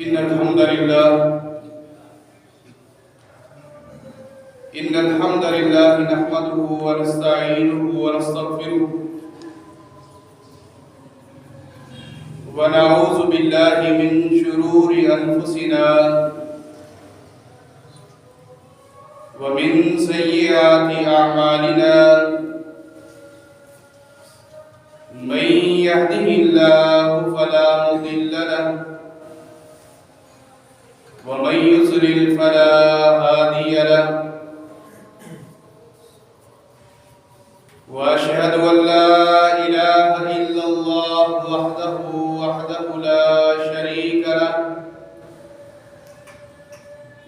إن الحمد لله نحمده ونستعينه ونستغفره ونعوذ بالله من شرور أنفسنا ومن سيئات أعمالنا من يهده الله فلا مضل له ومن يضلل فلا هادي له وأشهد أن لا إله إلا الله وحده لا شريك له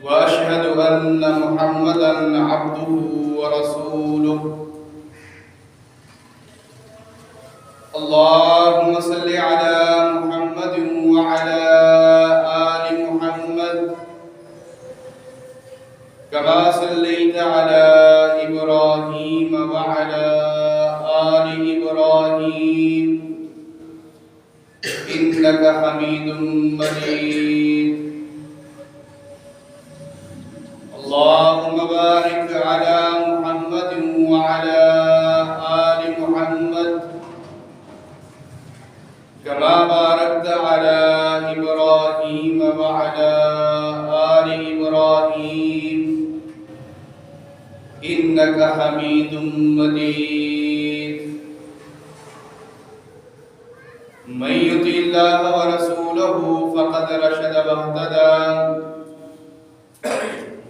وأشهد أن محمدا عبده ورسوله اللهم صل على محمد وعلى آل محمد كما صليت على إبراهيم وعلى آل إبراهيم إنك حميد مجيد اللهم بارك على محمد وعلى آل محمد كما باركت على إبراهيم وعلى آل إبراهيم إنك حميد مجيد من يطع الله ورسوله فقد رشد واهتدى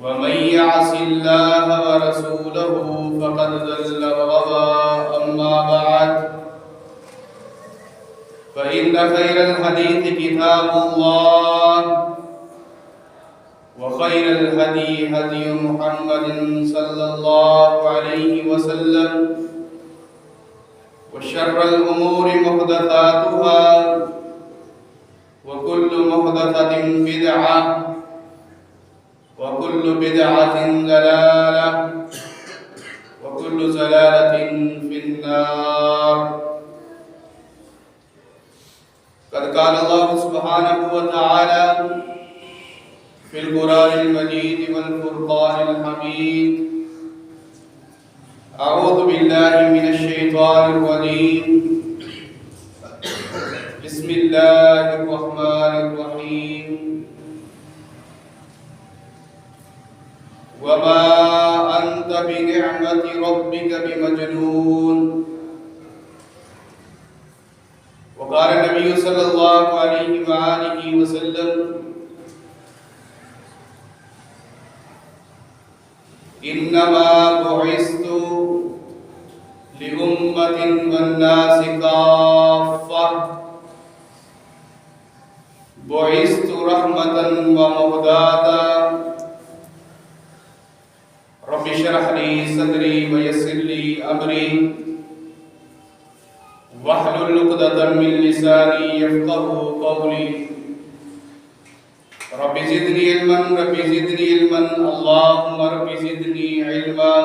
ومن يعص الله ورسوله فقد ضل وغوى أما بعد فإن خير الحديث كتاب الله وخير الهدي هدي محمد صلى الله عليه وسلم وشر الأمور محدثاتها وكل محدثة بدعة وكل بدعة ضلالة وكل ضلالة في النار. قد قال الله سبحانه وتعالى في القرآن المجيد والفرقان الحميد أعوذ بالله من الشيطان الرجيم بسم الله الرحمن الرحيم وما أنت بنعمة ربك بمجنون. وقال النبي صلى الله عليه وآله وسلم إنما بعثت لأمة والناس كافة بعثت رحمة ومهداة رب اشرح لي صدري ويسر لي أمري واحلل عقدة من لساني يفقهوا قولي رب زدني علما اللهم رب زدني علما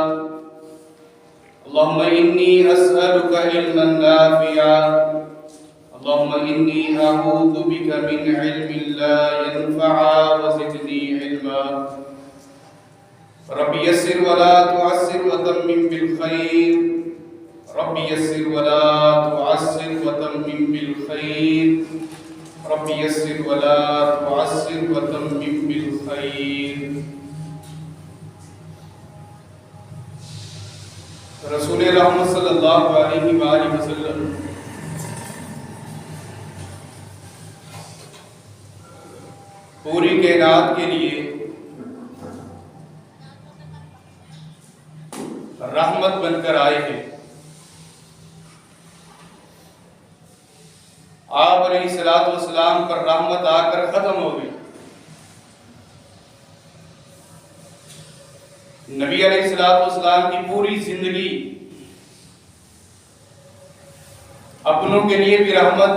اللهم إني أسألك علما نافعا اللهم إني أعوذ بك من علم لا ينفع وزدني علما رب يسر ولا تعسر وتمم بالخير رب يسر ولا تعسر وتمم بالخير رب يسر ولا تعسر وتمم بالخير. رسول رحمت صلی اللہ علیہ وآلہ وسلم پوری کائنات کے لیے رحمت بن کر آئے ہیں. آپ علیہ الصلوۃ والسلام پر رحمت آ کر ختم ہو گئی. نبی علیہ الصلوۃ والسلام کی پوری زندگی اپنوں کے لیے بھی رحمت،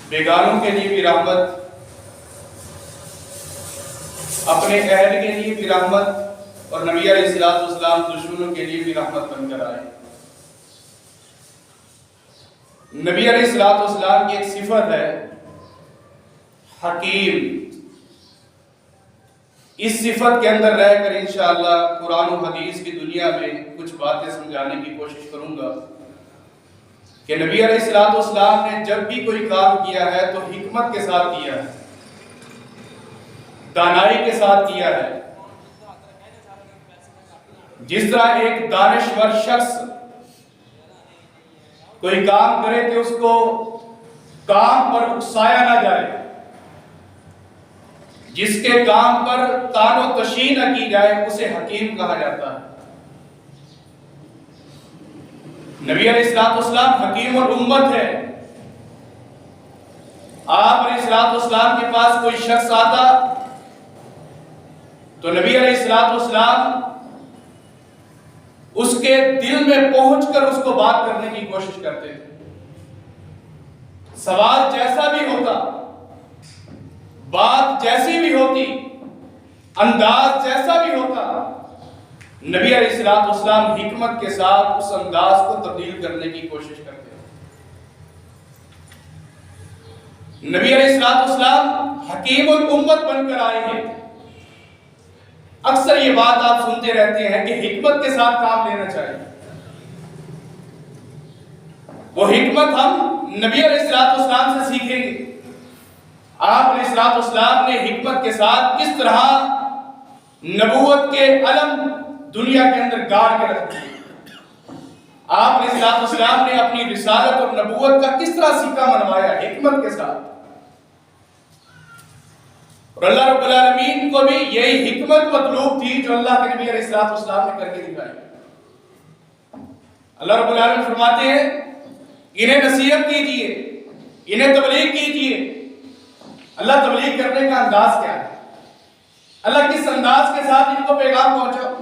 بیگانوں کے لیے بھی رحمت، اپنے اہل کے لیے بھی رحمت، اور نبی علیہ الصلوۃ والسلام دشمنوں کے لیے بھی رحمت بن کر آئے. نبی علیہ الصلوۃ والسلام کی ایک صفت ہے حکیم، اس صفت کے اندر رہ کر انشاءاللہ قرآن و حدیث کی دنیا میں کچھ باتیں سمجھانے کی کوشش کروں گا کہ نبی علیہ الصلوۃ والسلام نے جب بھی کوئی کام کیا ہے تو حکمت کے ساتھ کیا ہے، دانائی کے ساتھ کیا ہے۔ جس طرح ایک دانشور شخص کوئی کام کرے کہ اس کو کام پر اکسایا نہ جائے، جس کے کام پر طعن و تشنیع نہ کی جائے، اسے حکیم کہا جاتا ہے۔ نبی علیہ الصلوۃ والسلام حکیم الامت ہے۔ آپ علیہ الصلوۃ والسلام کے پاس کوئی شخص آتا تو نبی علیہ الصلوۃ والسلام اس کے دل میں پہنچ کر اس کو بات کرنے کی کوشش کرتے تھے۔ سوال جیسا بھی ہوتا، بات جیسی بھی ہوتی، انداز جیسا بھی ہوتا، نبی علیہ الصلوۃ والسلام حکمت کے ساتھ اس انداز کو تبدیل کرنے کی کوشش کرتے ہیں۔ نبی علیہ الصلوۃ والسلام حکیم الامت بن کر آئے ہیں۔ اکثر یہ بات آپ سنتے رہتے ہیں کہ حکمت کے ساتھ کام لینا چاہیے۔ وہ حکمت ہم نبی علیہ الصلوۃ والسلام سے سیکھیں گے۔ آپ علیہ الصلوۃ والسلام نے حکمت کے ساتھ کس طرح نبوت کے علم دنیا کے اندر گاڑ کے رکھ دیے۔ آپ علیہ الصلوۃ والسلام نے اپنی رسالت اور نبوت کا کس طرح سکہ منوایا، حکمت کے ساتھ۔ اور اللہ رب العالمین کو بھی یہی حکمت مطلوب تھی جو اللہ کے نبی علیہ الصلوۃ والسلام نے کر کے دکھائی۔ اللہ رب العالمین فرماتے ہیں انہیں نصیحت کیجیے، انہیں تبلیغ کیجیے۔ اللہ تبلیغ کرنے کا انداز کیا ہے؟ اللہ کس انداز کے ساتھ ان کو پیغام پہنچاؤ؟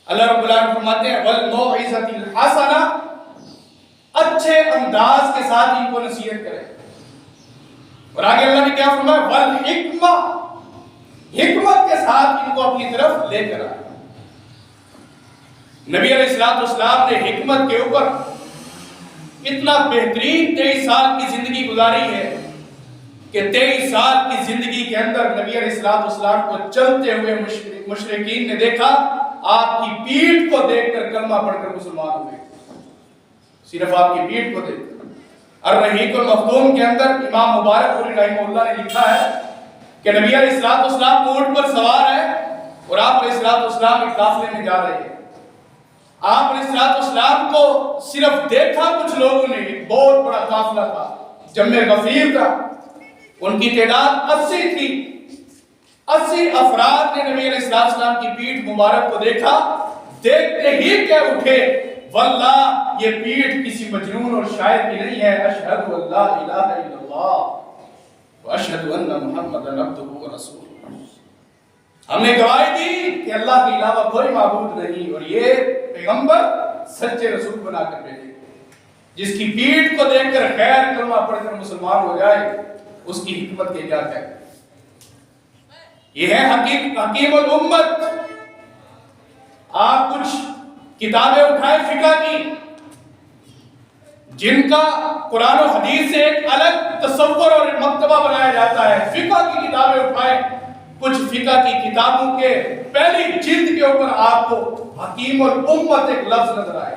اللہ رب العالمین فرماتے ہیں وَالْمَوْعِظَةِ الْحَسَنَةِ، اچھے انداز کے ساتھ ان کو نصیحت کریں۔ اور آگے اللہ نے کیا فرمایا وَالْحِکْمَةِ، حکمت کے ساتھ ان کو اپنی طرف لے کر آئے۔ نبی علیہ الصلوۃ والسلام نے حکمت کے اوپر اتنا بہترین 23 سال کی زندگی گزاری ہے کہ 23 سال کی زندگی کے اندر نبی علیہ الصلوۃ والسلام کو چلتے ہوئے مشرکین نے دیکھا، آپ کی پیٹھ کو دیکھ کر کلمہ پڑھ کر مسلمان ہوئے، صرف آپ کی پیٹھ کو دیکھ کر۔ الرحیق المختوم کے اندر امام مبارک پوری رحمہ اللہ نے لکھا ہے کہ نبی علیہ الصلوۃ والسلام اونٹ پر سوار ہے اور آپ علیہ الصلوۃ والسلام ایک قافلے میں جا رہے ہیں۔ آپ علیہ الصلوۃ والسلام کو صرف دیکھا کچھ لوگوں نے، ایک بہت بڑا قافلہ تھا، جمع غفیر تھا، ان کی تعداد 80 تھی۔ 80 افراد نے نبی علیہ السلام کی پیٹھ مبارک کو دیکھا، دیکھتے ہی کہہ اٹھے واللہ یہ پیٹھ کسی مجنون اور شاعر کی نہیں ہے، اشہد ان لا الہ الا اللہ واشہد ان محمدا عبدہ ورسولہ۔ ہم نے گواہی دی کہ اللہ کے علاوہ کوئی معبود نہیں اور یہ پیغمبر سچے رسول بنا کر بھیجے۔ جس کی پیٹھ کو دیکھ کر خیر کلمہ پڑھ کر مسلمان ہو جائے، اس کی حکمت کے کیا کہتے ہیں۔ یہ ہے حکیم الامت۔ آپ کچھ کتابیں اٹھائیں فقہ کی، جن کا قرآن و حدیث سے ایک الگ تصور اور مکتبہ بنایا جاتا ہے۔ فقہ کی کتابیں اٹھائیں، کچھ فقہ کی کتابوں کے پہلی جلد کے اوپر آپ کو حکیم الامت ایک لفظ نظر آئے۔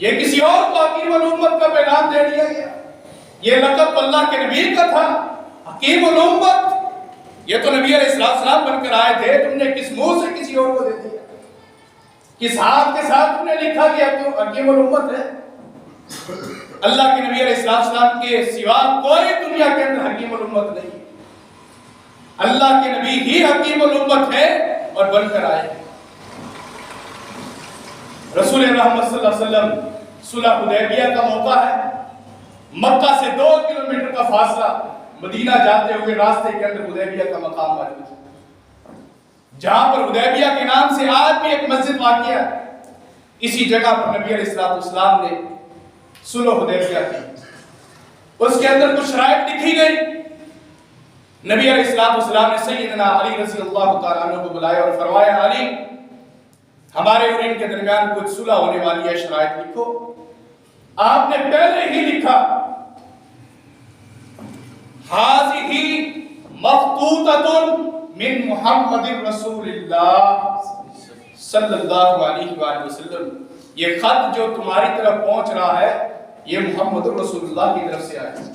یہ کسی اور کو حکیم الامت کا پیغام دے دیا گیا۔ یہ لقب اللہ کے نبی کا تھا، حکیم الامت۔ یہ تو نبی علیہ السلام بن کر آئے تھے، تم نے کس منہ سے کسی اور کو دے دیا؟ کس ہاتھ کے ساتھ تم نے لکھا کہ حکیم الامت ہے؟ اللہ کے نبی علیہ السلام کے سوا کوئی دنیا کے اندر حکیم الامت نہیں۔ اللہ کے نبی ہی حکیم الامت ہے اور بن کر آئے۔ رسول رحمت صلی اللہ علیہ وسلم صلح حدیبیہ کا موقع ہے، مکہ سے 2 کلومیٹر کا فاصلہ، مدینہ جاتے ہوئے راستے کے اندر حدیبیہ کا مقام موجود ہے، جہاں پر حدیبیہ کے نام سے آج بھی ایک مسجد واقع ہے۔ اسی جگہ پر نبی علیہ السلام نے صلح حدیبیہ کی۔ اس کے اندر کچھ شرائط لکھی گئی۔ نبی علیہ السلام نے سیدنا علی رضی اللہ تعالیٰ عنہ کو بلایا اور فرمایا علی، ہمارے اور ان کے درمیان کچھ صلح ہونے والی ہے، شرائط لکھو۔ آپ نے پہلے ہی لکھا مخطوطۃ من محمد رسول اللہ صلی اللہ علیہ وآلہ وسلم، یہ خط جو تمہاری طرف پہنچ رہا ہے یہ محمد رسول اللہ کی طرف سے آیا ہے۔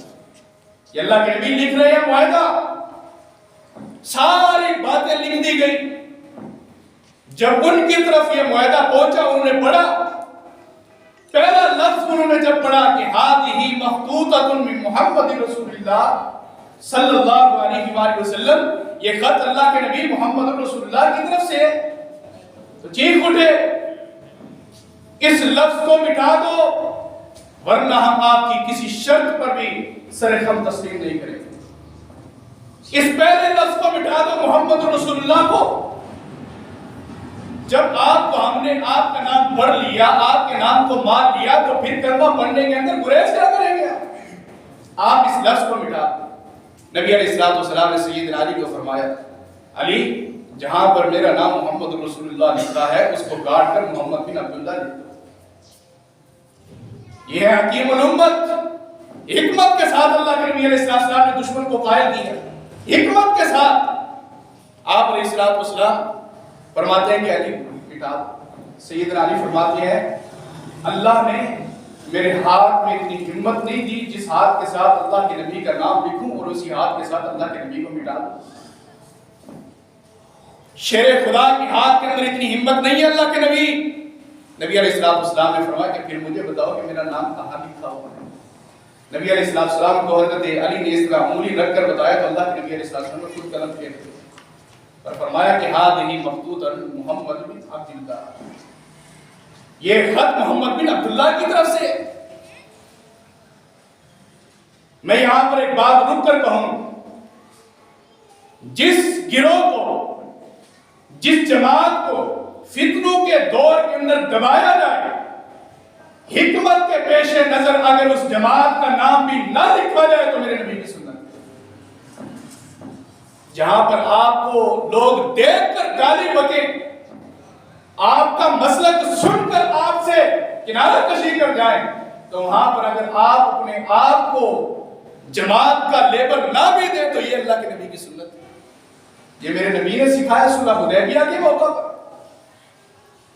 یہ اللہ کے نبی لکھ رہے ہیں معاہدہ، ساری باتیں لکھ دی گئی۔ جب ان کی طرف یہ معاہدہ پہنچا انہوں نے پڑھا، پہلا لفظ انہوں نے جب پڑھا کہ ہذہ مخطوطۃ من محمد رسول اللہ صلی اللہ علیہ وآلہ وسلم، یہ خط اللہ کے نبی محمد رسول اللہ کی طرف سے ہے، تو چیخ اٹھے اس لفظ کو مٹا دو ورنہ ہم آپ کی کسی شرط پر بھی سر خم تسلیم نہیں کریں گے۔ اس پہلے لفظ کو مٹا دو محمد رسول اللہ کو۔ جب آپ کو ہم نے آپ کا نام پڑھ لیا، آپ کے نام کو مان لیا، تو پھر کلمہ پڑھنے کے اندر گریز کیا کریں گے؟ آپ اس لفظ کو مٹا دو۔ نبی علیہ السلام نے سیدنا علی کو فرمایا، علی جہاں پر میرا نام محمد رسول اللہ لکھا ہے اس کو کاٹ کر محمد بن عبداللہ لکھ دو۔ یہ ہے حکیم الامت، حکمت کے ساتھ اللہ کے نبی علیہ السلام نے دشمن کو قائل کیا، حکمت کے ساتھ۔ آپ علیہ السلام فرماتے ہیں کہ علی مٹا دو۔ سیدنا علی فرماتے ہیں اللہ نے میرے ہاتھ میں اتنی ہمت نہیں دی جس ہاتھ کے ساتھ اللہ کے نبی کا نام لکھوں اور اسی ہاتھ کے ساتھ اللہ کے نبی کو مٹا دوں۔ شیر خدا کے ہاتھ کے اندر اتنی ہمت نہیں ہے اللہ کے نبی۔ نبی علیہ السلام نے فرمایا کہ پھر مجھے بتاؤ کہ میرا نام کہاں لکھا ہوا ہے۔ نبی علیہ السلام کو حضرت علی نے اس طرح انگلی رکھ کر بتایا تو اللہ کے نبی علیہ السلام نے خود قلم کھینچ دیا اور فرمایا کہ ہذہ مخطوطۃ محمد بن عبداللہ، یہ خط محمد بن عبداللہ کی طرف سے۔ میں یہاں پر ایک بات رک کر کہوں، جس گروہ کو، جس جماعت کو فتنوں کے دور کے اندر دبایا جائے، حکمت کے پیش نظر اگر اس جماعت کا نام بھی نہ لکھا جائے تو میرے نبی کی سنت۔ جہاں پر آپ کو لوگ دیکھ کر گالی بکیں، آپ کا مسلک سن کر آپ سے کنارہ کشی کر جائیں، تو وہاں پر اگر آپ اپنے آپ کو جماعت کا لیبل نہ بھی دیں تو یہ اللہ کے نبی کی سنت ہے۔ یہ میرے نبی نے سکھایا صلح حدیبیہ کے موقع پر۔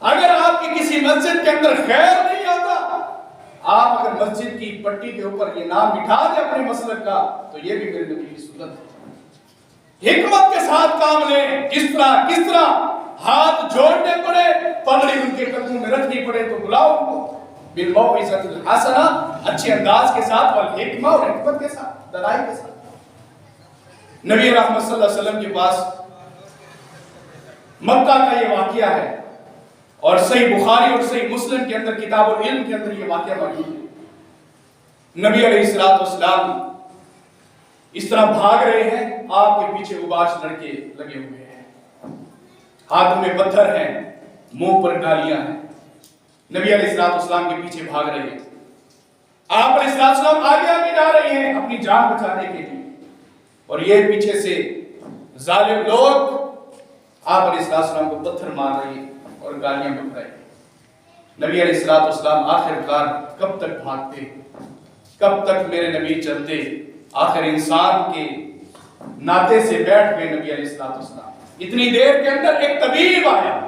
اگر آپ کی کسی مسجد کے اندر خیر نہیں آتا، آپ اگر مسجد کی پٹی کے اوپر یہ نام مٹھا دیں اپنے مسلک کا تو یہ بھی میرے نبی کی سنت ہے۔ حکمت کے ساتھ کام لیں، کس طرح ہاتھ جوڑنے پڑے، پگڑی ان کے قدموں میں رکھنی پڑے تو بلاؤ ان کو بالموعظۃ الحسنہ، اچھے انداز کے ساتھ، والحکمہ، اور حکمت کے ساتھ، دلائی کے ساتھ۔ نبی رحمت صلی اللہ علیہ وسلم کے پاس مکہ کا یہ واقعہ ہے اور صحیح بخاری اور صحیح مسلم کے اندر کتاب العلم کے اندر یہ واقعہ موجود ہے۔ نبی علیہ السلام اس طرح بھاگ رہے ہیں، آپ کے پیچھے اباش لڑکے لگے ہوئے ہیں، ہاتھ میں پتھر ہیں، منہ پر ڈالیاں ہیں۔ نبی علیہ السلام کے پیچھے بھاگ رہے ہیں، آپ علیہ السلام آگے آگے جا رہے ہیں اپنی جان بچانے کے لیے، اور یہ پیچھے سے ظالم لوگ آپ علیہ السلام کو پتھر مار رہے ہیں اور گالیاں بک رہے ہیں۔ نبی علیہ السلام آخر کار کب تک بھاگتے، کب تک میرے نبی چلتے؟ آخر انسان کے ناطے سے بیٹھ گئے نبی علیہ السلام۔ اتنی دیر کے اندر ایک طبیب آیا،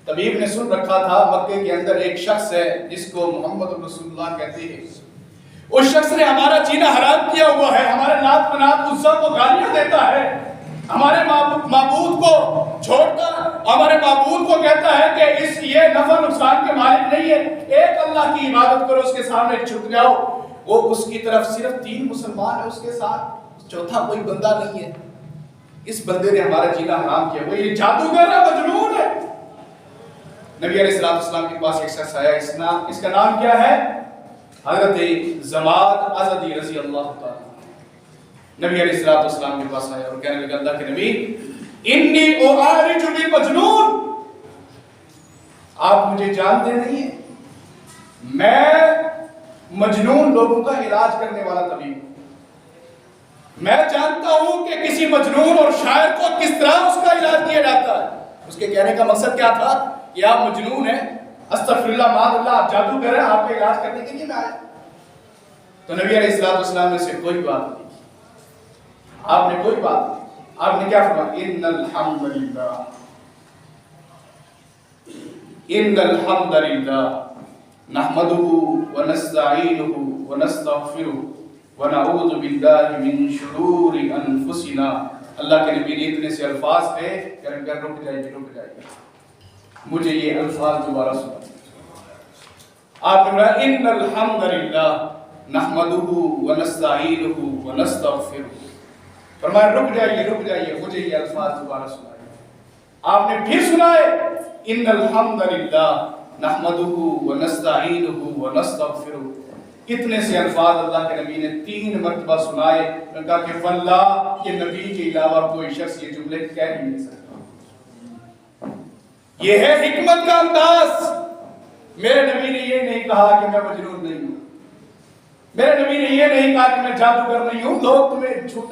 طبیب نے سن رکھا تھا مکے کے اندر ایک شخص ہے جس کو محمد رسول اللہ کہتے ہیں، اس شخص نے ہمارا جینا حرام کیا ہوا ہے، ہمارے نات منات عزا کو گالیاں دیتا ہے، ہمارے معبود کو چھوڑتا، ہمارے معبود کو کہتا ہے کہ اس یہ نفع نقصان کے مالک نہیں ہے، ایک اللہ کی عبادت کرو، اس کے سامنے جھک جاؤ۔ وہ اس کی طرف صرف 3 مسلمان ہیں، اس کے ساتھ چوتھا کوئی بندہ نہیں ہے۔ اس بندے نے ہمارا جینا حرام کیا، وہ یہ جادوگر ہے، مجنون ہے۔ نبی علیہ السلام کے پاس ایک شخص آیا، اس کا نام کیا ہے؟ حضرت زماد ازدی رضی اللہ تعالی۔ نبی علیہ السلام کے پاس آیا اور کہنے لگا، اللہ کے نبی انی اعالج بالمجنون، آپ مجھے جانتے نہیں ہیں، میں مجنون لوگوں کا علاج کرنے والا طبیب ہوں۔ میں جانتا ہوں کہ کسی مجنون اور شاعر کو کس طرح اس کا علاج کیا جاتا ہے۔ اس کے کہنے کا مقصد کیا تھا کہ آپ مجنون ہیں، استغفر اللہ معاذ اللہ، آپ جادوگر ہیں، آپ کا علاج کرنے کے لیے میں آیا۔ تو نبی علیہ السلام نے سے کوئی بات نہیں کی۔ آپ نے کوئی بات نہیں، آپ نے کیا فرمایا؟ ان الحمد للہ نحمده ونستعینه ونستغفره ونعوذ باللہ من شرور انفسنا. اللہ کے نبی نے اتنے سے الفاظ کہے کہ رک جائیے مجھے یہ الفاظ دوبارہ سنا. آپ نے فرمایا ان الحمد للہ نحمده ونستعینه ونستغفره. فرمایا رک جائیے مجھے یہ الفاظ دوبارہ سنائیے. آپ نے پھر سنائے ان الحمد للہ نحمده ونستعینه ونستغفره. اتنے سے الفاظ اللہ کے نبی نے 3 مرتبہ سنائے. انہوں نے کہا کہ واللہ یہ نبی کے علاوہ کوئی شخص یہ جملے کہہ نہیں سکتا. یہ ہے حکمت کا انداز. میرے نبی نے یہ نہیں کہا کہ میں مجنون نہیں ہوں. میرے نبی نے یہ نہیں کہا کہ میں جادوگر نہیں ہوں. لوگ تمہیں جھوٹ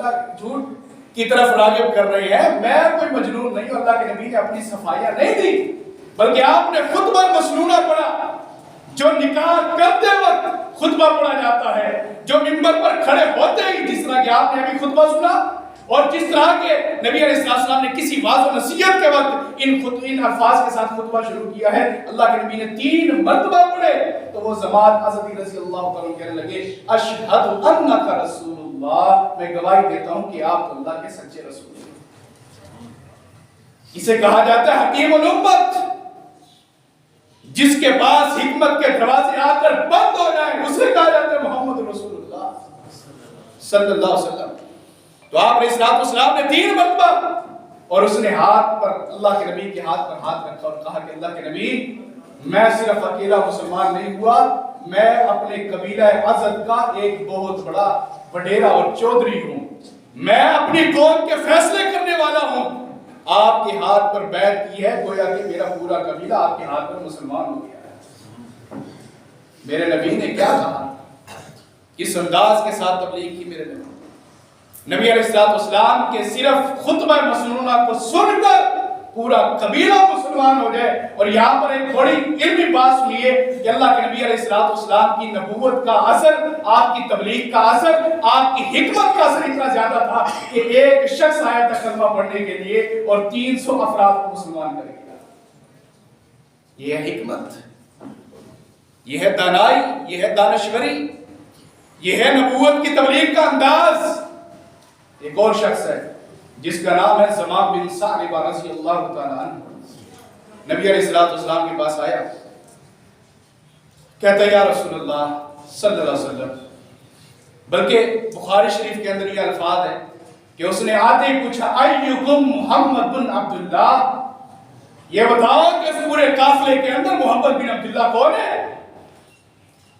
کی طرف راغب کر رہے ہیں. میں کوئی مجنون نہیں ہوں. اللہ کے نبی نے اپنی صفائیاں نہیں دی بلکہ آپ نے خطبہ مسنونہ پڑھا جو نکاح کرتے وقت خطبہ پڑھا جاتا ہے، جو منبر پر کھڑے ہوتے ہی جس طرح کہ آپ نے ابھی خطبہ سنا اور جس طرح کے نبی علیہ السلام نے کسی واعظ و نصیحت کے وقت ان الفاظ کے ساتھ خطبہ شروع کیا ہے. اللہ کے نبی نے 3 مرتبہ پڑھے تو وہ زماد حضرت رضی اللہ تعالیٰ کہنے لگے اشہد انک رسول اللہ، میں گواہی دیتا ہوں کہ آپ اللہ کے سچے رسول ہیں. اسے کہا جاتا ہے حکیم الامت. جس کے پاس حکمت کے دروازے آ کر بند ہو جائیں اسے کہا جاتا ہے محمد رسول اللہ صلی اللہ علیہ وسلم. تو آپ علیہ السلام نے 3 مرتبہ اور اس نے ہاتھ پر اللہ کے نبی کے ہاتھ پر ہاتھ رکھا اور کہا کہ اللہ کے نبی میں صرف اکیلا مسلمان نہیں ہوا، میں اپنے قبیلہ ازد کا ایک بہت بڑا وڈیرا اور چودھری ہوں. میں اپنی قوم کے فیصلے کرنے والا ہوں. آپ کے ہاتھ پر بیعت کی ہے گویا کہ میرا پورا قبیلہ آپ کے ہاتھ پر مسلمان ہو گیا ہے. میرے نبی نے کیا کہا؟ کس انداز کے ساتھ تبلیغ کی میرے نبی علیہ السلام کے صرف خطبہ مسنونہ کو سن کر پورا قبیلہ مسلمان ہو جائے. اور یہاں پر ایک بڑی علمی بات سنیے کہ اللہ کے نبی علیہ السلام کی نبوت کا اثر، آپ کی تبلیغ کا اثر، آپ کی حکمت کا اثر اتنا زیادہ تھا کہ ایک شخص آیا تھا کلمہ پڑھنے کے لیے اور 300 افراد کو مسلمان کر دیا. یہ ہے حکمت، یہ ہے دانائی، یہ ہے دانشوری، یہ ہے نبوت کی تبلیغ کا انداز. ایک اور شخص ہے جس کا نام ہے زمام بن ثعلبہ رضی اللہ تعالیٰ عنہ. نبی علیہ السلام کے پاس آیا، کہتا ہے یا رسول اللہ صلی اللہ علیہ وسلم، بلکہ بخاری شریف کے اندر یہ الفاظ ہے کہ اس نے آتے ہی پوچھا ایکم محمد بن عبداللہ، یہ بتاؤ کہ اس پورے قافلے کے اندر محمد بن عبداللہ کون ہے؟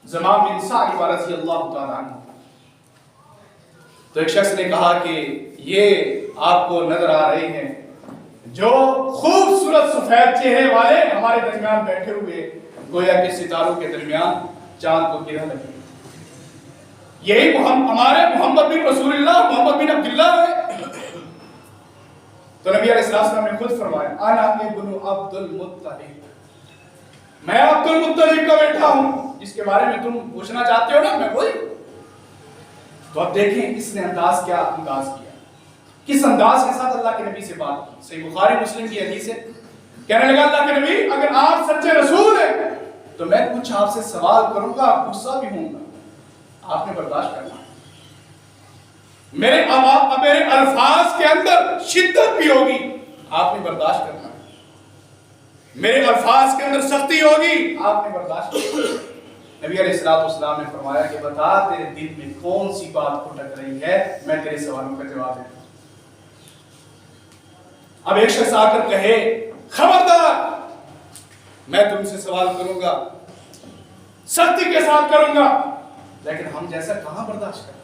زمام بن ثعلبہ رضی اللہ تعالیٰ عنہ. تو ایک شخص نے کہا کہ یہ آپ کو نظر آ رہے ہیں جو خوبصورت سفید چہرے والے ہمارے درمیان بیٹھے ہوئے گویا کہ ستاروں کے درمیان چاند کو گرہ لگے، یہی ہمارے محمد بن رسول اللہ محمد بن عبداللہ ہے. تو نبی علیہ السلام نے خود فرمایا انا ابن عبد المطلب، میں عبد المطلب کا بیٹا ہوں جس کے بارے میں تم پوچھنا چاہتے ہو نا، میں وہی. تو اب دیکھیں اس نے کیا انداز کیا، کس انداز کے ساتھ اللہ کے نبی سے بات کی. صحیح بخاری مسلم کی حدیث ہے، کہنے لگا اللہ کے نبی اگر آپ سچے رسول ہیں تو میں کچھ آپ سے سوال کروں گا، غصہ بھی ہوں گا، آپ نے برداشت کرنا. میرے الفاظ کے اندر شدت بھی ہوگی، آپ نے برداشت کرنا. میرے الفاظ کے اندر سختی ہوگی، آپ نے برداشت کرنا. نبی علیہ السلام نے فرمایا کہ بتا تیرے دل میں کون سی بات کھٹک رہی ہے، میں تیرے سوالوں کا جواب دوں. اب ایک شخص آ کر کہے خبردار میں تم سے سوال کروں گا، سختی کے ساتھ کروں گا، لیکن ہم جیسا کہاں برداشت کریں.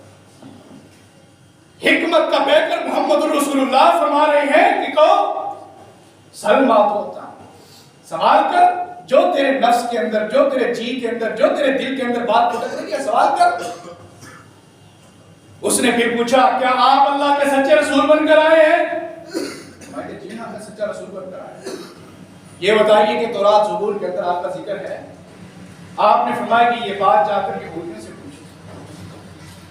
حکمت کا بیکر محمد رسول اللہ فرما رہے ہیں کہ کہو سلما تو ہوتا، سوال کر جو تیرے نفس کے اندر، جو تیرے جی کے اندر، جو تیرے دل کے اندر بات کھٹک رہی ہے، سوال کر. اس نے پھر پوچھا کیا آپ اللہ کے سچے رسول بن کر آئے ہیں؟ میں کہ جی ہاں میں سچا رسول بن کر آیا. یہ بتائیے کہ تورات زبور کے اندر آپ کا ذکر ہے؟ آپ نے فرمایا کہ یہ بات جا کر یہودیوں سے پوچھی.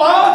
5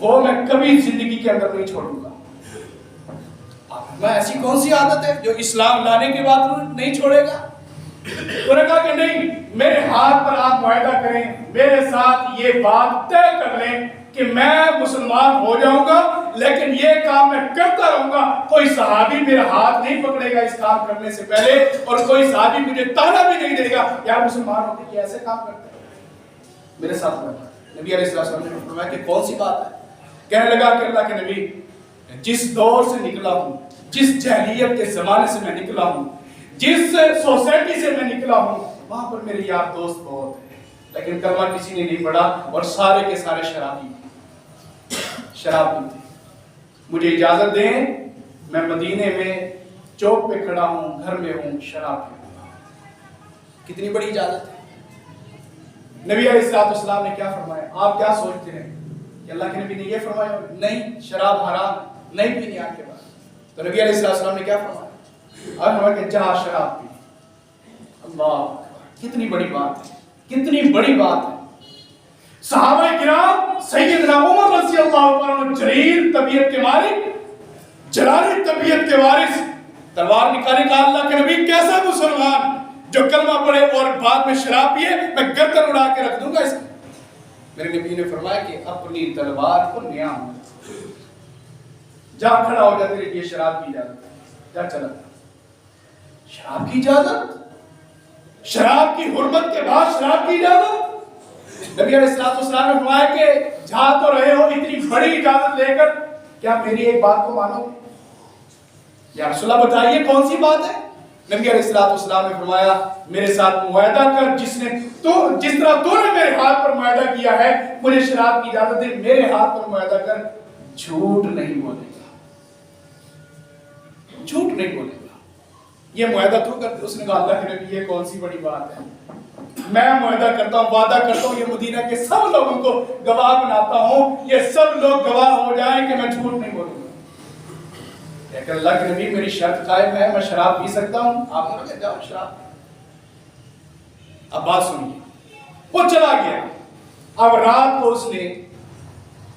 وہ میں کبھی زندگی کے اندر نہیں چھوڑوں گا۔ میں ایسی کون سی عادت ہے جو اسلام لانے کے بعد نہیں چھوڑے گا؟ انہوں نے کہا کہ نہیں، میرے ہاتھ پر آپ معاہدہ کریں، میرے ساتھ یہ بات طے کر لیں کہ میں مسلمان ہو جاؤں گا، لیکن یہ کام میں کرتا رہوں گا، کوئی صحابی میرا ہاتھ نہیں پکڑے گا اس کام کرنے سے پہلے، اور کوئی صحابی مجھے تانا بھی نہیں دے گا یار مسلمان ہوتے کہ ایسے کام کرتے ہیں۔ میرے ساتھ بیٹھا نبی علیہ السلام نے فرمایا کہ کون سی بات ہے؟ کہنے لگا کہ اللہ کے نبی، جس دور سے نکلا ہوں، جس جاہلیت کے زمانے سے میں نکلا ہوں، جس سوسائٹی سے میں نکلا ہوں، وہاں پر میرے یار دوست بہت ہیں، لیکن کلمہ کسی نے نہیں پڑھا، اور سارے کے سارے شرابی تھے۔ مجھے اجازت دیں، میں مدینے میں چوک پہ کھڑا ہوں، گھر میں ہوں، شراب پیوں۔ کتنی بڑی اجازت ہے۔ نبی علیہ السلام نے کیا فرمایا؟ آپ کیا سوچتے ہیں کہ اللہ کے نبی نے یہ فرمایا؟ نہیں، شراب حرام نہیں پینی آپ کے بعد۔ تو نبی علیہ السلام نے کیا فرمایا؟ اور فرمایا کہ جا شراب پی۔ اللہ، کتنی بڑی بات ہے، کتنی بڑی بات ہے۔ صحابہ کرام، سیدنا عمر رضی اللہ عنہ، جلیل طبیعت کے مالک، جلالی طبیعت کے وارث، تلوار نکالے کہا اللہ کے نبی کیسا مسلمان جو کلمہ پڑھے اور بعد میں شراب پیے، میں گردن اڑا کے رکھ دوں گا اس کو۔ میرے نبی نے فرمایا کہ اپنی تلوار کو نیام جا کھڑا ہو جا، تیرے لیے شراب کی اجازت ہے، جا چلا۔ شراب کی اجازت، شراب کی حرمت کے بعد شراب کی اجازت۔ نبی علیہ السلام نے فرمایا کہ جا تو رہے ہو اتنی بڑی اجازت لے کر، کیا میری ایک بات کو مانو گے؟ یا رسول اللہ بتائیے کون سی بات ہے؟ نبی علیہ السلام نے فرمایا میرے ساتھ معاہدہ کر، جس طرح تو نے میرے ہاتھ پر معاہدہ کیا ہے، مجھے شراب کی اجازت دے، میرے ہاتھ پر معاہدہ کر، جھوٹ نہیں بولے گا، جھوٹ نہیں بولے گا۔ یہ معاہدہ تو کرتے؟ اس نے کہا اللہ کے نبی یہ کون سی بڑی بات ہے، میں معاہدہ کرتا ہوں، وعدہ کرتا ہوں، یہ مدینہ کے سب لوگوں کو گواہ بناتا ہوں، یہ سب لوگ گواہ ہو جائیں کہ میں جھوٹ نہیں بولوں گا۔ لیکن اللہ کے نبی میری شرط قائم ہے، میں شراب پی سکتا ہوں؟ آپ نے کہا جاؤ شراب۔ اب بات سنیے، وہ چلا گیا۔ اب رات کو اس نے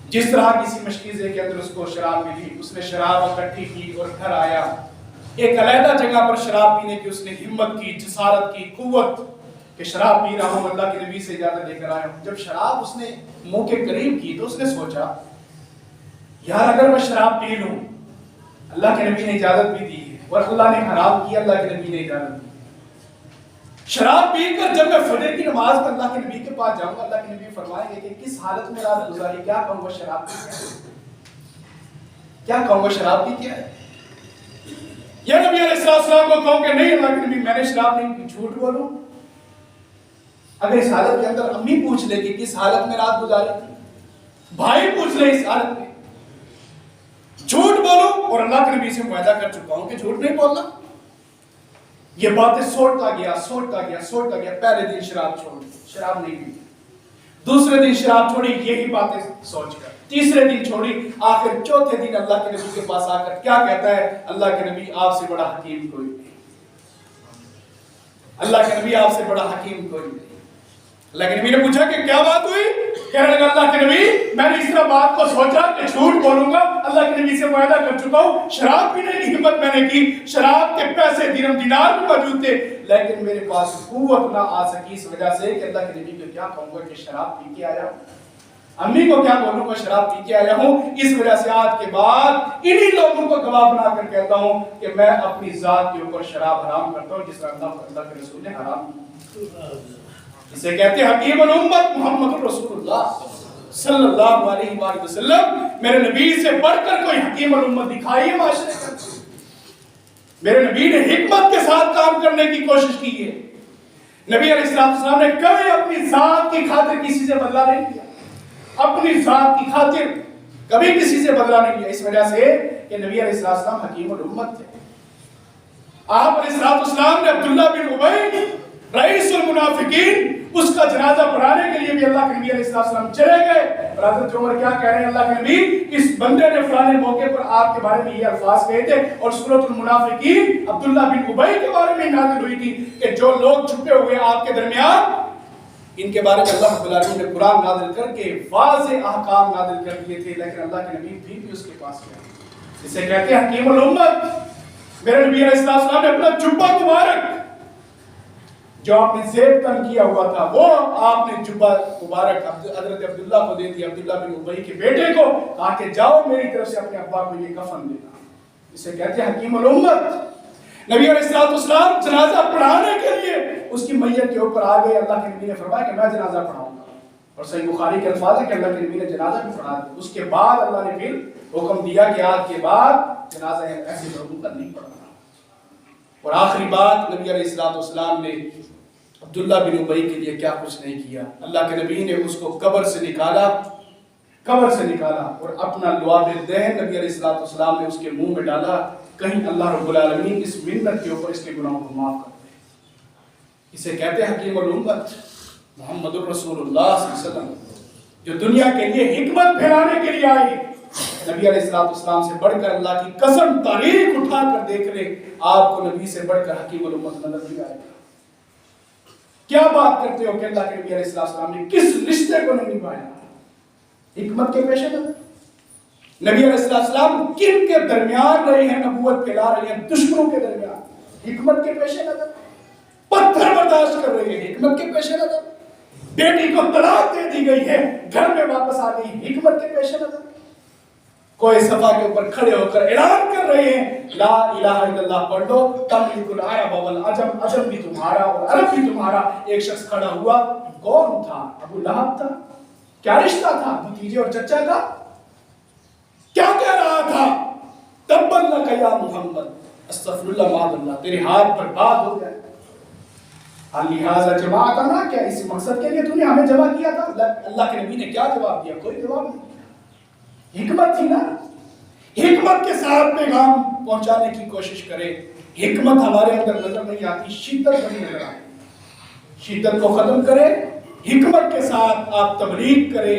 جس طرح کسی مشکیزے کے اندر اس کو شراب ملی، اس نے شراب اکٹھی کی اور گھر آیا، ایک علیحدہ جگہ پر شراب پینے کی اس نے ہمت کی، جسارت کی، قوت کہ شراب پی رہا ہوں، اللہ کے نبی سے اجازت لے کر آیا ہوں۔ جب شراب اس نے منہ کے قریب کی تو اس نے سوچا یار اگر میں شراب پی لوں، اللہ کے نبی نے اجازت بھی دی ہے، اور اللہ نے حرام کیا، اللہ کے نبی نے اجازت دی، شراب پی کر جب میں فجر کی نماز میں اللہ کے نبی کے پاس جاؤں گا، اللہ کے نبی فرمائیں گے کہ کس حالت میں رات گزاری، کیا کہوں گا شراب پی کیا ہے، کیا کہوں گا شراب پی کیا ہے؟ یا نبی علیہ السلام کو کہوں کہ نہیں اللہ کے نبی میں نے شراب نہیں پی، جھوٹ بولوں؟ اگر اس حالت کے اندر امی پوچھ لے کہ کس حالت میں رات گزاری تھی، بھائی پوچھ لے اس حالت میں، جھوٹ بولوں؟ اور اللہ کے نبی سے معاہدہ کر چکا ہوں کہ جھوٹ نہیں بولنا۔ یہ باتیں سوچتا گیا۔ پہلے دن شراب چھوڑی، شراب نہیں پی، دوسرے دن شراب چھوڑی، یہی باتیں سوچ کر، تیسرے دن چھوڑی، آخر چوتھے دن اللہ کے نبی کے پاس آ کر کیا کہتا ہے؟ اللہ کے نبی آپ سے بڑا حکیم کوئی نہیں، اللہ کے نبی آپ سے بڑا حکیم کوئی نہیں۔ اللہ کے نبی نے پوچھا کہ کیا بات ہوئی؟ کہنے لگا اللہ کے نبی میں نے اس طرح بات کو سوچا کہ جھوٹ بولوں گا، اللہ کے نبی سے معاہدہ کر چکا ہوں، شراب پینے کی ہمت میں نے کی، شراب کے پیسے درہم دینار بھی موجود تھے، لیکن میرے پاس قوت نہ آ سکی اس وجہ سے کہ اللہ کے نبی کو کیا کہوں گا کہ شراب پی کے آیا ہوں، امی کو کیا بولوں گا شراب پی کے آیا ہوں۔ اس وجہ سے آج کے بعد انہی لوگوں کو گواہ بنا کر کہتا ہوں کہ میں اپنی ذات کے اوپر شراب حرام کرتا ہوں جس طرح اللہ کے رسول نے حرام کیا۔ اسے کہتے ہیں حکیم الامت محمد رسول اللہ صلی اللہ علیہ وآلہ وسلم۔ میرے نبی سے بڑھ کر کوئی حکیم الامت دکھائیے معاشرے کا۔ میرے نبی نے حکمت کے ساتھ کام کرنے کی کوشش کی ہے۔ نبی علیہ السلام نے کبھی اپنی ذات کی خاطر کسی سے بدلہ نہیں لیا، اپنی ذات کی خاطر کبھی کسی سے بدلہ نہیں لیا، اس وجہ سے کہ نبی علیہ السلام حکیم الامت تھے۔ آپ علیہ السلام نے عبداللہ بن ابی رئیس المنافقین اس کا جنازہ پڑھانے کے لیے بھی اللہ کے نبی علیہ السلام چلے گئے، اور حضرت عمر کیا کہہ رہے ہیں؟ اللہ کے نبی اس بندے نے فلانے موقع پر آپ کے بارے میں یہ الفاظ کہے تھے، اور سورۃ المنافقین عبداللہ بن ابی کے بارے میں نازل ہوئی تھی کہ جو لوگ چھپے ہوئے آپ کے درمیان ان کے بارے میں اللہ رب العالمین نے قرآن نازل کر کے واضح احکام نازل کر دیے تھے، لیکن اللہ کے نبی بھی اس کے پاس گئے۔ اسے کہتے ہیں حکیم الامت۔ میرے نبی علیہ السلام نے اپنا جبہ مبارک جو آپ نے زیب تن کیا ہوا تھا، وہ آپ نے جبہ مبارک حضرت عبداللہ کو دے دیا، عبداللہ بن ابی کے بیٹے کو، کہا کہ جاؤ میری طرف سے اپنے ابا کو یہ کفن دینا۔ اسے کہتے ہیں حکیم الامت۔ نبی علیہ السلام جنازہ پڑھانے کے لیے اس کی میت کے اوپر آ گئے۔ اللہ کے نبی نے فرمایا کہ میں جنازہ پڑھاؤں گا، اور صحیح بخاری کے الفاظ ہے کہ اللہ کے نبی نے جنازہ بھی پڑھا دیا۔ اس کے بعد اللہ نے پھر حکم دیا کہ آج کے بعد جنازہ ایسے لوگوں کا نہیں پڑھنا۔ اور آخری بات، نبی علیہ السلام نے عبداللہ بن ابی کے لیے کیا کچھ نہیں کیا۔ اللہ کے نبی نے اس کو قبر سے نکالا اور اپنا لعاب الدین نبی علیہ السلام نے اس کے منہ میں ڈالا، کہیں اللہ رب العالمین اس منت کے اوپر اس کے گناہوں کو معاف کر دے۔ اسے کہتے ہیں حکیم الامت محمد الرسول اللہ صلی اللہ علیہ وسلم، جو دنیا کے لیے حکمت پھیلانے کے لیے آئی۔ نبی علیہ السلام سے بڑھ کر اللہ کی قسم تاریخ اٹھا کر دیکھ لے، آپ کو نبی سے بڑھ کر حکیم الامت نظر نہیں آئے گا۔ کیا بات کرتے ہو کہ اللہ کے نبی علیہ السلام نے کس رشتے کو نہیں نبھایا؟ حکمت کے پیش نظر نبی علیہ السلام کن کے درمیان رہے ہیں، نبوت پھیلا رہے ہیں دشمنوں کے درمیان، حکمت کے پیش نظر پتھر برداشت کر رہے ہیں، حکمت کے پیش نظر بیٹی کو طلاق دے دی گئی ہے، گھر میں واپس آ گئی، حکمت کے پیش نظر کوئی صفا کے اوپر کھڑے ہو کر اعلان کر رہے ہیں لا الہ الا اللہ پڑھ لو، تملک العرب والعجم، عجم بھی تمہارا اور عرب بھی تمہارا۔ ایک شخص کھڑا ہوا، کون تھا؟ ابو لہب تھا۔ کیا رشتہ تھا؟ بھتیجے اور چچا کا۔ کیا کہہ رہا تھا؟ تبت لک یا محمد، استغفر اللہ معاذ اللہ، تیرے ہاتھ برباد ہو گئے۔ لہذا جماعتنا، کیا اسی مقصد کے لیے تو نے ہمیں جمع کیا تھا؟ اللہ کے نبی نے کیا جواب دیا؟ کوئی جواب نہیں دیا۔ حکمت تھی نا، حکمت کے ساتھ پیغام پہنچانے کی کوشش کرے۔ حکمت ہمارے اندر نظر نہیں آتی، شدت بڑی نظر آتی۔ شدت کو ختم کرے، حکمت کے ساتھ آپ تبلیغ کرے۔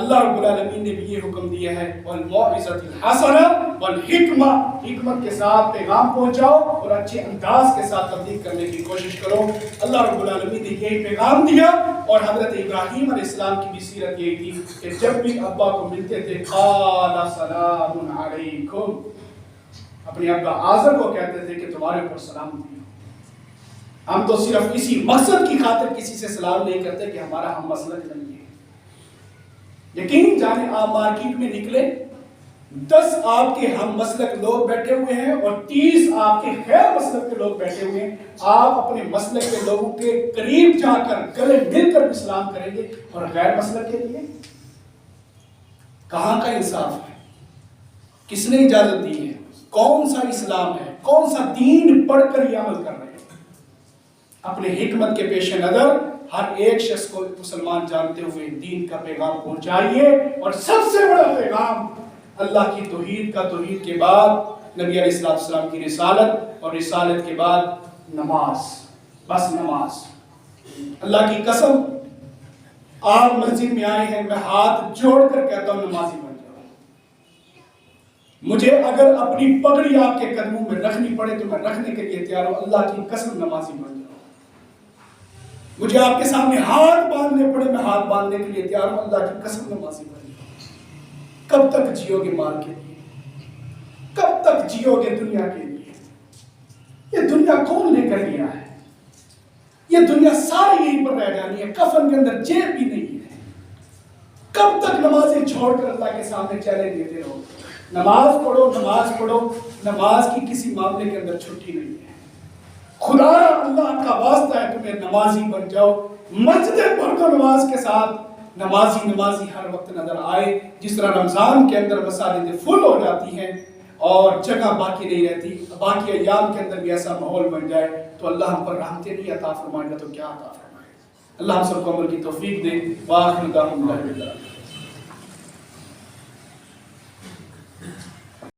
اللہ رب العالمین نے بھی یہ حکم دیا ہے والموعظۃ الحسنہ والحکمہ، حکمت کے ساتھ پیغام پہنچاؤ اور اچھے انداز کے ساتھ تبلیغ کرنے کی کوشش کرو۔ اللہ رب العالمین نے یہی پیغام دیا، اور حضرت ابراہیم علیہ السلام کی بھی سیرت یہی تھی کہ جب بھی ابا کو ملتے تھے قال سلام علیکم، اپنے ابا آزر کو کہتے تھے کہ تمہارے اوپر سلام دیا۔ ہم تو صرف اسی مقصد کی خاطر کسی سے سلام نہیں کرتے کہ ہمارا ہم مسلک نہیں ہے۔ یقین جانے آپ مارکیٹ میں نکلے، 10 آپ کے ہم مسلک لوگ بیٹھے ہوئے ہیں اور 30 آپ کے غیر مسلک کے لوگ بیٹھے ہوئے ہیں، آپ اپنے مسلک کے لوگوں کے قریب جا کر گلے مل کر بھی سلام کریں گے، اور غیر مسلک کے لیے کہاں کا انصاف ہے؟ کس نے اجازت دی ہے؟ کون سا اسلام ہے؟ کون سا دین پڑھ کر یہ عمل کر رہے ہیں؟ اپنے حکمت کے پیش نظر ہر ایک شخص کو مسلمان جانتے ہوئے دین کا پیغام پہنچائیے، اور سب سے بڑا پیغام اللہ کی توحید کا، توحید کے بعد نبی علیہ السلام کی رسالت، اور رسالت کے بعد نماز، بس نماز۔ اللہ کی قسم، آپ مسجد میں آئے ہیں، میں ہاتھ جوڑ کر کہتا ہوں نمازی بن جاؤ۔ مجھے اگر اپنی پگڑی آپ کے قدموں میں رکھنی پڑے تو میں رکھنے کے لیے تیار ہوں، اللہ کی قسم نمازی بن جاؤ۔ مجھے آپ کے سامنے ہاتھ باندھنے پڑے، میں ہاتھ باندھنے کے لیے تیار ہوں، اللہ کی قسم نمازی بن جاؤ۔ کب تک جیو گے مال کے لیے؟ کب تک جیو گے دنیا کے لیے؟ یہ دنیا کون لے کر گیا ہے؟ یہ دنیا ساری یہیں پر رہ جانی ہے، کفن کے اندر جیب بھی نہیں ہے۔ کب تک نمازیں چھوڑ کر اللہ کے سامنے چیلنج دیتے رہو؟ نماز پڑھو، نماز پڑھو، نماز کی کسی معاملے کے اندر چھٹی نہیں ہے۔ خدا اللہ کا واسطہ ہے تمہیں نمازی بن جاؤ، مسجد پڑھ کر نماز کے ساتھ نمازی ہر وقت نظر آئے۔ جس طرح رمضان کے اندر مساجد فل ہو جاتی ہیں اور جگہ باقی نہیں رہتی، باقی ایام کے اندر بھی ایسا ماحول بن جائے تو اللہ ہم پر رحمتیں نہیں عطا فرمائے گا تو کیا عطا فرمائے گا؟ اللہ ہم سب کو عمل کی توفیق دے۔ وآخر دعوانا الحمدللہ۔